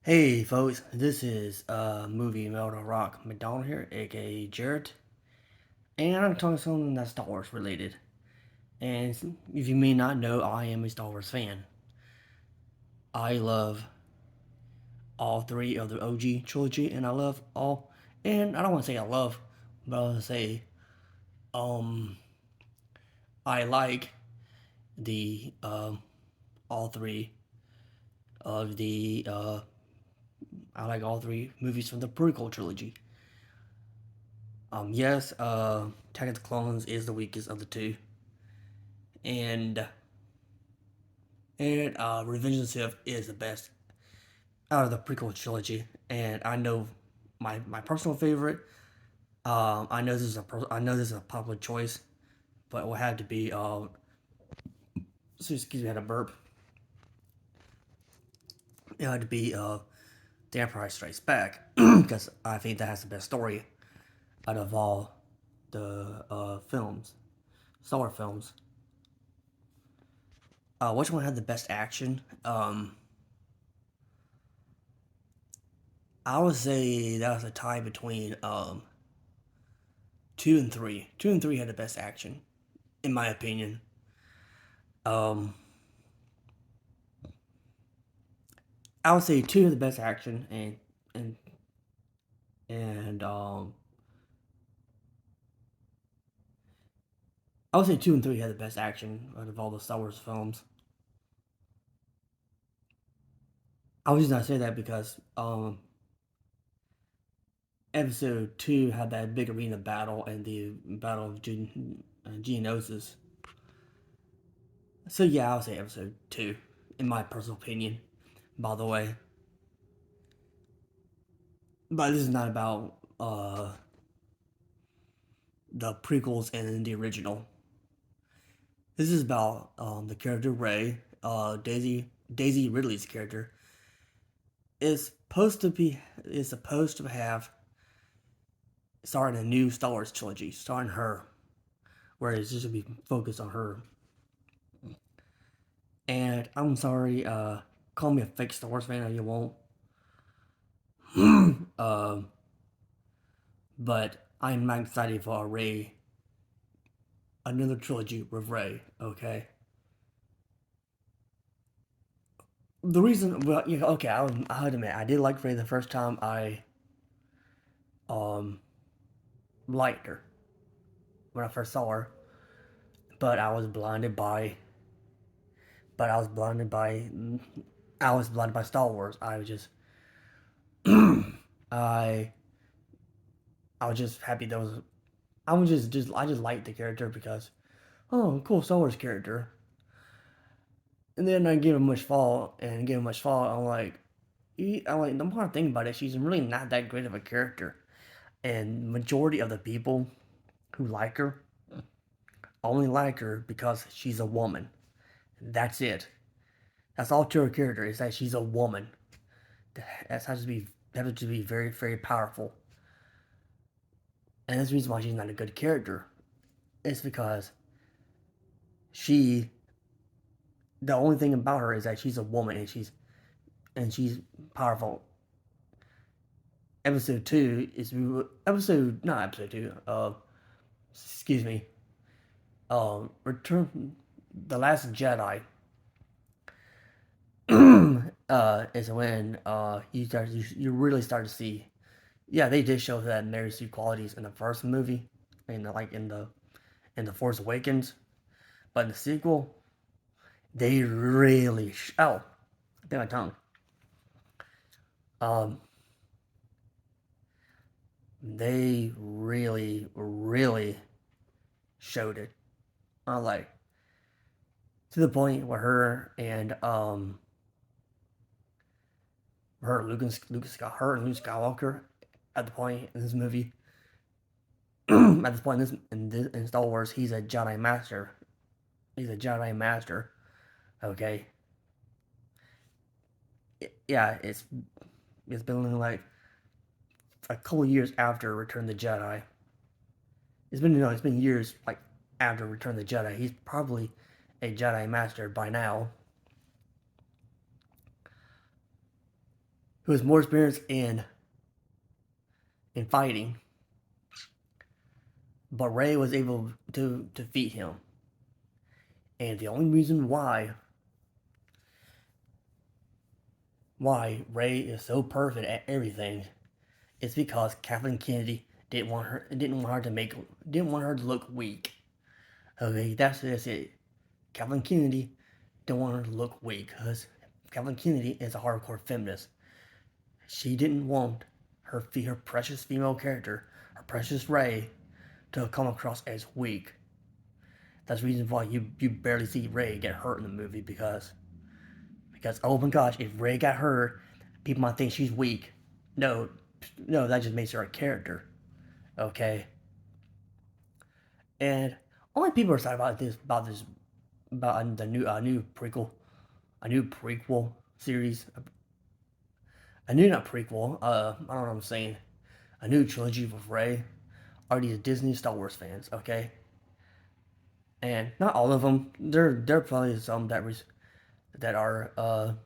Hey folks, this is movie Melda Rock McDonald here, aka Jared, and I'm talking something that's Star Wars related. And if you may not know, I am a Star Wars fan. I love all three of the OG trilogy, and I love all. And I don't want to say I love, but I want to say um I like the all three of the I like all three movies from the prequel trilogy. Yes, Attack of the Clones is the weakest of the two, and Revenge of the Sith is the best out of the prequel trilogy. And I know my personal favorite. I know this is a popular choice, but it will have to be excuse me, I had a burp. It had to be The Empire Strikes Back because I think that has the best story out of all the films, Star Wars films. Which one had the best action? I would say that was a tie between two and three. Two and three had the best action, in my opinion. Um, I would say two had the best action, and and I would say two and three had the best action out of all the Star Wars films. I was just not saying that because Episode two had that big arena battle and the Battle of Geonosis. So yeah, I would say Episode two, in my personal opinion. By the way, but this is not about the prequels and the original. This is about the character Ray, Daisy Ridley's character is supposed to have starting a new Star Wars trilogy, starring her, where it's just to be focused on her. And I'm sorry, call me a fake Star Wars fan, or you won't. um, but I'm not excited for a Ray, another trilogy with Ray. Okay. The reason, well, yeah, okay, I'll admit, I did like Ray the first time I um liked her when I first saw her, but but I was blinded by, I was blinded by Star Wars. I was just, I, I was just happy there was, I just liked the character because, oh, cool Star Wars character. And then I give him much fall and give him much fall. I'm like, the more I think about it, she's really not that great of a character. And majority of the people who like her only like her because she's a woman. That's it. That's all to her character is that she's a woman. That has to be very very powerful. And that's the reason why she's not a good character. It's because she the only thing about her is that she's a woman and she's powerful. Episode two is episode not episode two. Excuse me. Return the Last Jedi is when you really start to see. Yeah, they did show that Mary Sue qualities in the first movie, in the Force Awakens, but in the sequel, they really oh, I think my tongue. Um, they really showed it. Like to the point where her and Luke Skywalker at the point in this movie at this point in Star Wars, he's a Jedi Master. He's a Jedi Master. Okay. Yeah, it's been like a couple years after Return of the Jedi. It's been years like after Return of the Jedi. He's probably a Jedi Master by now. who was more experienced in fighting, but Rey was able to defeat him. And the only reason why Rey is so perfect at everything is because Kathleen Kennedy didn't want her to look weak. Okay, that's it. Kathleen Kennedy didn't want her to look weak because Kathleen Kennedy is a hardcore feminist. She didn't want her precious female character, her precious Rey, to come across as weak. That's the reason why you barely see Rey get hurt in the movie because oh my gosh, if Rey got hurt, people might think she's weak. No, no, that just makes her a character. Okay, and only people are excited about the new prequel series, a new not prequel. I don't know what I'm saying. A new trilogy with Rey are these Disney Star Wars fans. Okay, and not all of them. There probably some that are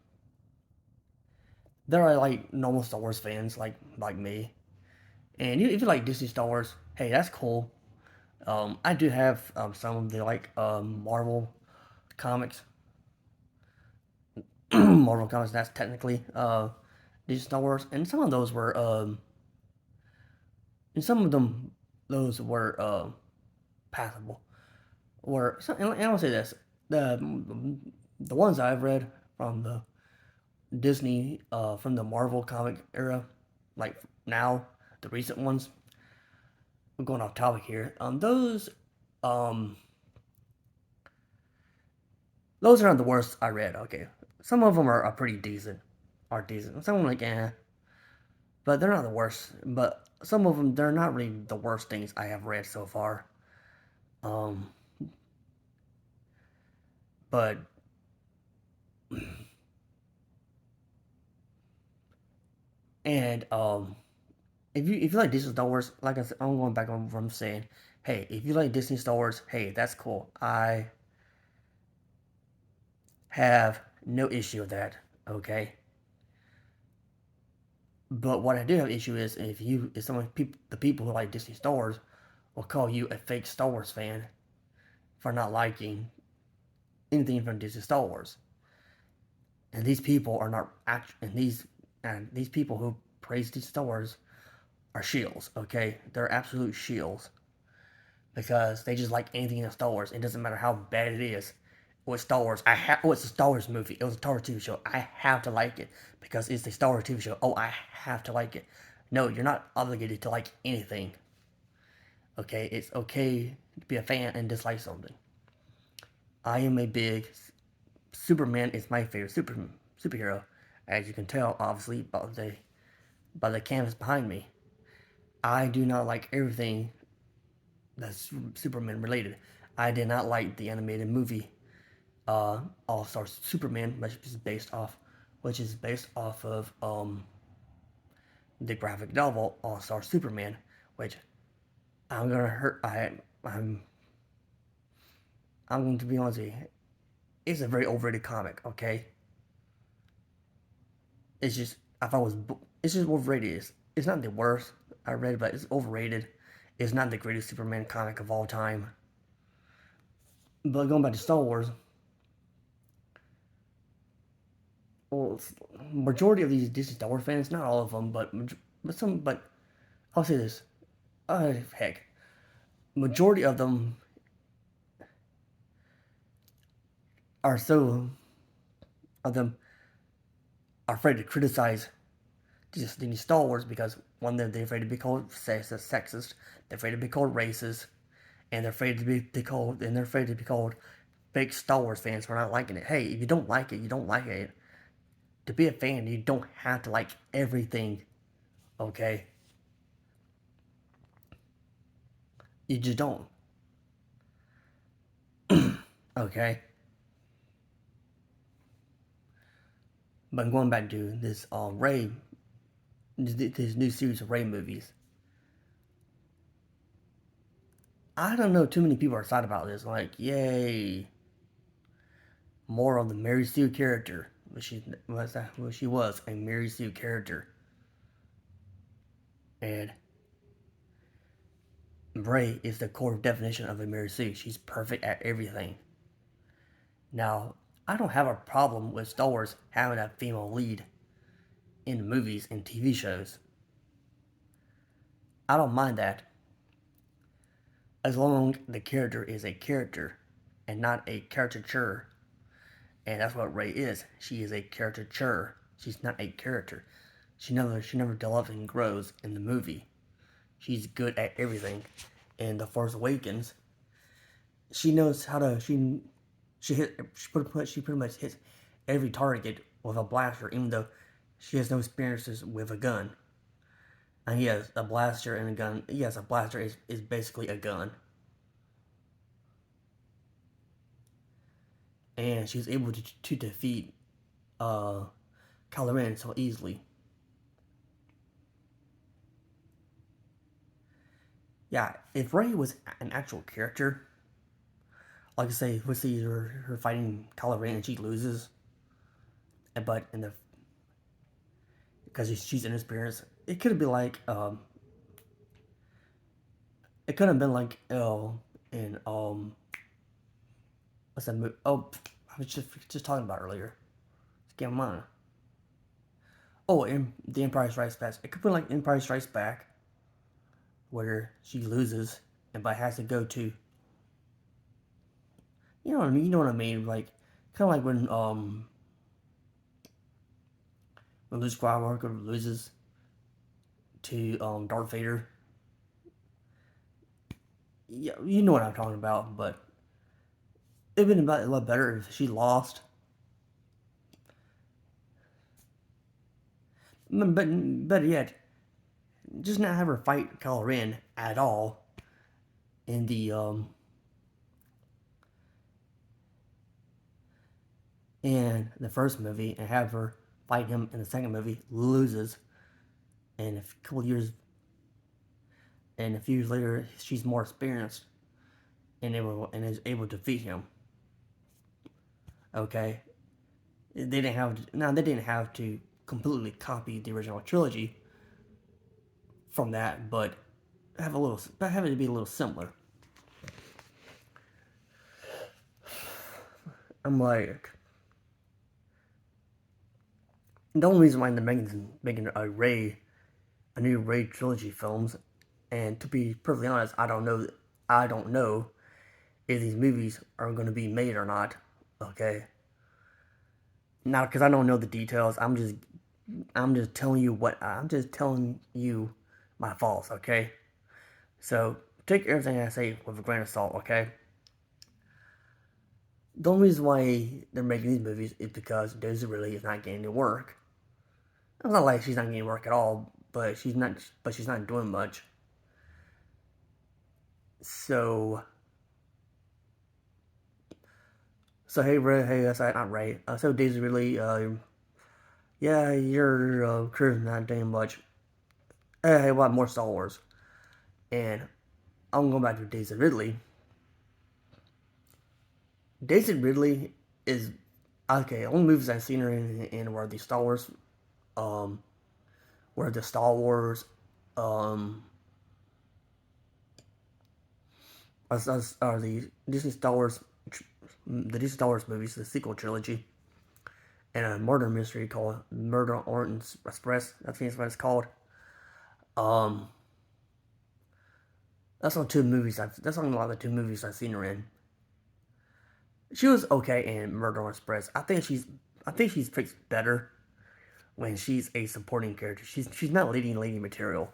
there are like normal Star Wars fans like me. And if you like Disney Star Wars, hey, that's cool. I do have some of the Marvel comics. Marvel comics. That's technically Disney Star Wars, and some of those were and some of them those were passable. And I'll say this: the the ones I've read from the Disney from the Marvel comic era, like now the recent ones. I'm going off topic here. Um, those are not the worst I read. Okay, some of them are pretty decent, Some of them like but they're not the worst. But some of them they're not really the worst things I have read so far. Um, but and if you like Disney Star Wars, like I said, I'm going back on what I'm saying. Hey, if you like Disney Star Wars, hey, that's cool. I have no issue with that. Okay. But what I do have an issue is if the people who like Disney Star Wars will call you a fake Star Wars fan for not liking anything from Disney Star Wars, and these people are not and these people who praise Disney Star Wars are shills. Okay, they're absolute shills because they just like anything in Star Wars. It doesn't matter how bad it is. With Star Wars, it's a Star Wars movie. It was a Star Wars TV show. I have to like it because it's a Star Wars TV show. Oh, I have to like it. No, you're not obligated to like anything. Okay, it's okay to be a fan and dislike something. I am a big Superman is my favorite superhero, as you can tell, obviously by the canvas behind me. I do not like everything that's Superman related. I did not like the animated movie All Star Superman, which is based off of the graphic novel All Star Superman, which I'm gonna hurt. I'm going to be honest with you. It's a very overrated comic. Okay, it's just I thought it was it's just overrated. It's not the worst I read, but it's overrated. It's not the greatest Superman comic of all time. But going back to Star Wars, well, majority of these Disney Star Wars fans, not all of them, but I'll say this. Heck, majority of them are so of them are afraid to criticize Disney Star Wars because one, they're afraid to be called sexist, they're afraid to be called racist, and they're afraid to be called fake Star Wars fans for not liking it. Hey, if you don't like it, you don't like it. To be a fan, you don't have to like everything. Okay, you just don't. Okay, but going back to this this new series of Ray movies. I don't know too many people are excited about this. Like, yay, more of the Mary Sue character. she was a Mary Sue character, and Bray is the core definition of a Mary Sue. She's perfect at everything. Now, I don't have a problem with Star Wars having a female lead in movies and TV shows. I don't mind that, as long as the character is a character and not a caricature. And that's what Rey is. She is a caricature. She's not a character. She never develops and grows in the movie. She's good at everything. In The Force Awakens, she knows how to she pretty much hits every target with a blaster, even though she has no experiences with a gun. And yes, a blaster and a gun. Yes, a blaster is basically a gun. And she's able to defeat Kylo Ren so easily. Yeah, if Rey was an actual character, like I say, we see her fighting Kylo Ren and she loses, but in the because she's inexperienced, it could have been like it could have been like in what's that movie? Oh, I was just talking about earlier. It's getting mine. Oh, in The Empire Strikes Back. It could be like Empire Strikes Back, where she loses, and but has to go to. You know what I mean? You know what I mean? Like kind of like when Luke Skywalker loses to Darth Vader. Yeah, you know what I'm talking about. But it'd been about a lot better if she lost. But better yet, just not have her fight Kylo Ren at all in the first movie, and have her fight him in the second movie, loses, and a few years later, she's more experienced and is able to defeat him. Okay, they didn't have to completely copy the original trilogy from that, but have it to be a little similar. I'm like, the only reason why they're making a new Rey trilogy films, and to be perfectly honest, I don't know if these movies are going to be made or not. Okay, now because I don't know the details, I'm just telling you my faults. Okay, so take everything I say with a grain of salt. Okay. The only reason why they're making these movies is because Daisy Ridley is not getting to work. It's not like she's not getting work at all, but she's not doing much. So hey Ray, hey that's not Ray. So Daisy Ridley, yeah, your career's not doing much. Hey, what more Star Wars? And I'm going back to Daisy Ridley. Daisy Ridley is okay. Only movies I've seen her in were the Star Wars, um, were the Star Wars, um, are the Disney Star Wars, the Disney Star Wars movies, the sequel trilogy, and a murder mystery called Murder on Orient Express. I think that's what it's called. Um, that's only a lot of the two movies I've seen her in. She was okay in Murder on Express. I think she's fixed better when she's a supporting character. She's not leading material.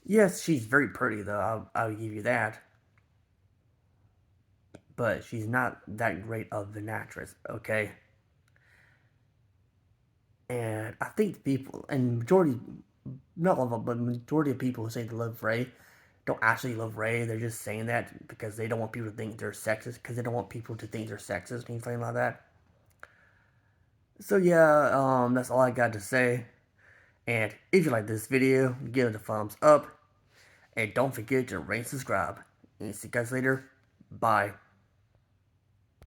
Yes, she's very pretty though. I'll give you that. But she's not that great of an actress. Okay. And I think people, and majority, not all of them, but majority of people who say they love Rey don't actually love Rey. They're just saying that because they don't want people to think they're sexist. Because they don't want people to think they're sexist, anything like that. So yeah, that's all I got to say. And if you like this video, give it a thumbs up. And don't forget to rate and subscribe. And see you guys later. Bye.